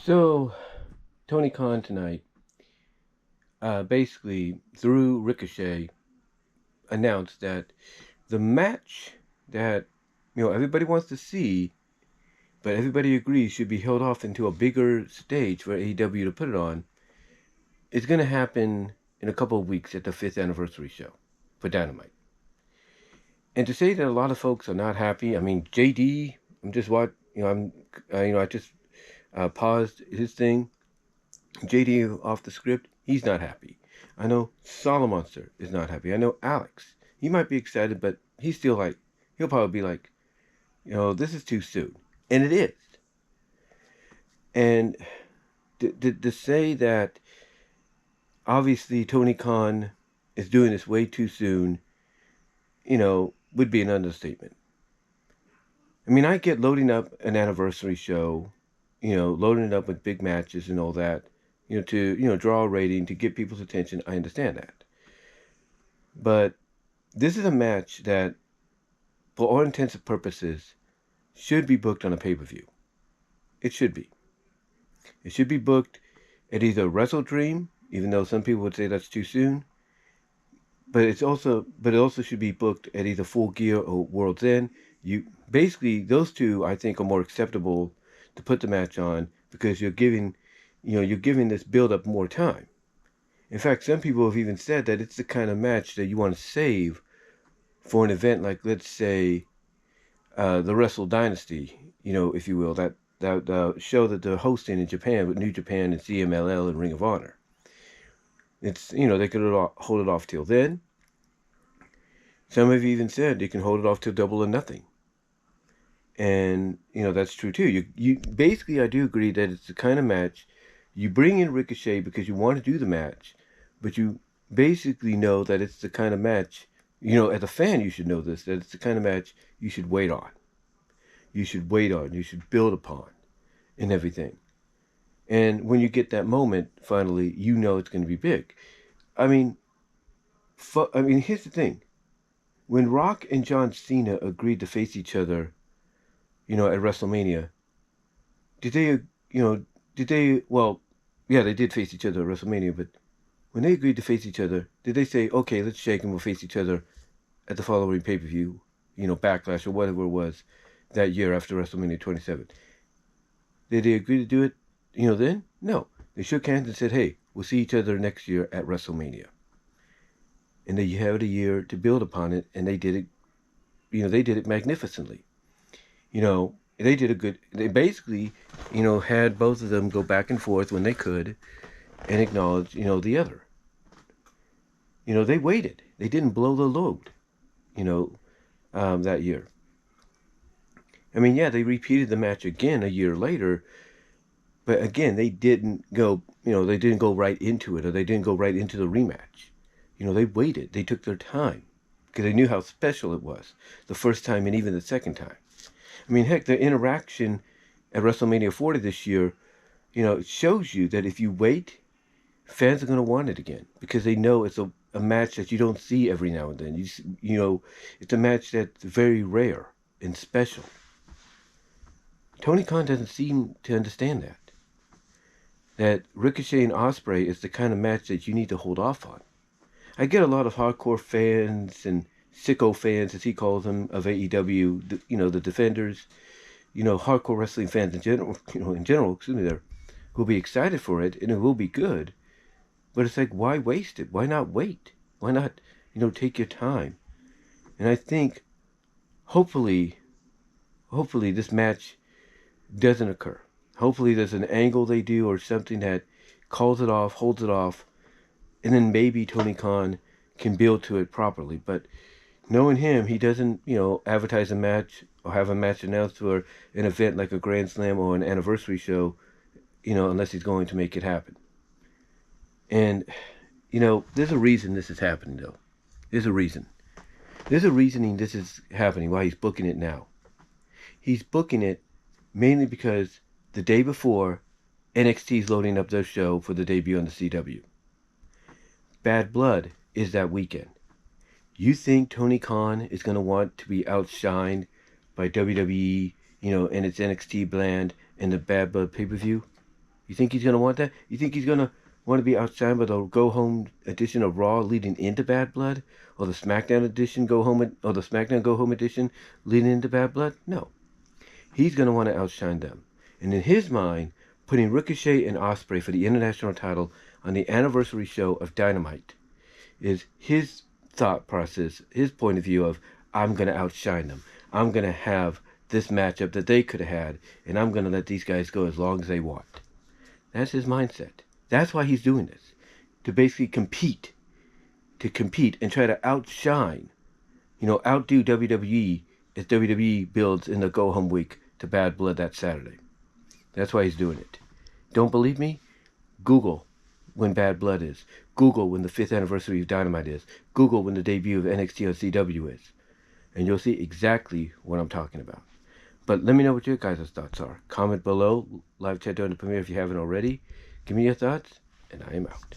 So, Tony Khan tonight, basically through Ricochet, announced that the match that everybody wants to see, but everybody agrees should be held off into a bigger stage for AEW to put it on, is going to happen in a couple of weeks at the 5th anniversary show for Dynamite. And to say that a lot of folks are not happy, I mean, JD, I'm just I just paused his thing. JD off the script, he's not happy. I know Solomonster is not happy. I know Alex, he might be excited, but he's still like, he'll probably be like, this is too soon. And it is. And to say that obviously Tony Khan is doing this way too soon, would be an understatement. I mean, I get loading up an anniversary show, loading it up with big matches and all that, to, draw a rating, to get people's attention. I understand that. But this is a match that, for all intents and purposes, should be booked on a pay-per-view. It should be. It should be booked at either Wrestle Dream, even though some people would say that's too soon. But it also should be booked at either Full Gear or World's End. Basically those two I think are more acceptable to put the match on because you're giving this build up more time. In fact, some people have even said that it's the kind of match that you want to save for an event like, let's say, the Wrestle Dynasty, if you will, that show that they're hosting in Japan with New Japan and CMLL and Ring of Honor. It's, they could hold it off till then. Some have even said they can hold it off till Double or Nothing. And, that's true too. You basically, I do agree that it's the kind of match you bring in Ricochet because you want to do the match, but you basically know that it's the kind of match, as a fan, you should know this, that it's the kind of match you should wait on. You should build upon and everything. And when you get that moment, finally, it's going to be big. I mean, here's the thing. When Rock and John Cena agreed to face each other, at WrestleMania, well, yeah, they did face each other at WrestleMania, but when they agreed to face each other, did they say, okay, let's shake and we'll face each other at the following pay-per-view, Backlash or whatever it was that year after WrestleMania 27? Did they agree to do it, then? No. They shook hands and said, hey, we'll see each other next year at WrestleMania. And they had a year to build upon it, and they did it, they did it magnificently. They basically, had both of them go back and forth when they could and acknowledge, the other. They waited. They didn't blow the load, that year. I mean, yeah, they repeated the match again a year later, but again, they didn't go right into it, or they didn't go right into the rematch. They waited. They took their time because they knew how special it was the first time and even the second time. I mean, heck, the interaction at WrestleMania 40 this year, it shows you that if you wait, fans are going to want it again because they know it's a match that you don't see every now and then. It's a match that's very rare and special. Tony Khan doesn't seem to understand that Ricochet and Osprey is the kind of match that you need to hold off on. I get a lot of hardcore fans and sicko fans, as he calls them, of AEW, the defenders, hardcore wrestling fans in general, who'll be excited for it, and it will be good. But it's like, why waste it? Why not wait? Why not, take your time? And I think, hopefully this match doesn't occur. Hopefully there's an angle they do or something that calls it off, holds it off, and then maybe Tony Khan can build to it properly. But knowing him, he doesn't, advertise a match or have a match announced for an event like a Grand Slam or an anniversary show, unless he's going to make it happen. And, there's a reason this is happening, though. There's a reason. There's a reasoning this is happening, why he's booking it now. He's booking it mainly because the day before, NXT's loading up their show for the debut on the CW. Bad Blood is that weekend. You think Tony Khan is going to want to be outshined by WWE, and its NXT brand and the Bad Blood pay-per-view? You think he's going to want that? You think he's going to want to be outshined by the go-home edition of Raw leading into Bad Blood? Or the SmackDown edition go-home, or the SmackDown go-home edition leading into Bad Blood? No. He's going to want to outshine them. And in his mind, putting Ricochet and Osprey for the international title on the anniversary show of Dynamite is his thought process, his point of view of, I'm going to outshine them. I'm going to have this matchup that they could have had, and I'm going to let these guys go as long as they want. That's his mindset. That's why he's doing this. To basically compete. To compete and try to outshine, outdo WWE as WWE builds in the go-home week to Bad Blood that Saturday. That's why he's doing it. Don't believe me? Google when Bad Blood is. Google when the 5th anniversary of Dynamite is. Google when the debut of NXT on CW is. And you'll see exactly what I'm talking about. But let me know what your guys' thoughts are. Comment below. Live chat during the premiere if you haven't already. Give me your thoughts, and I am out.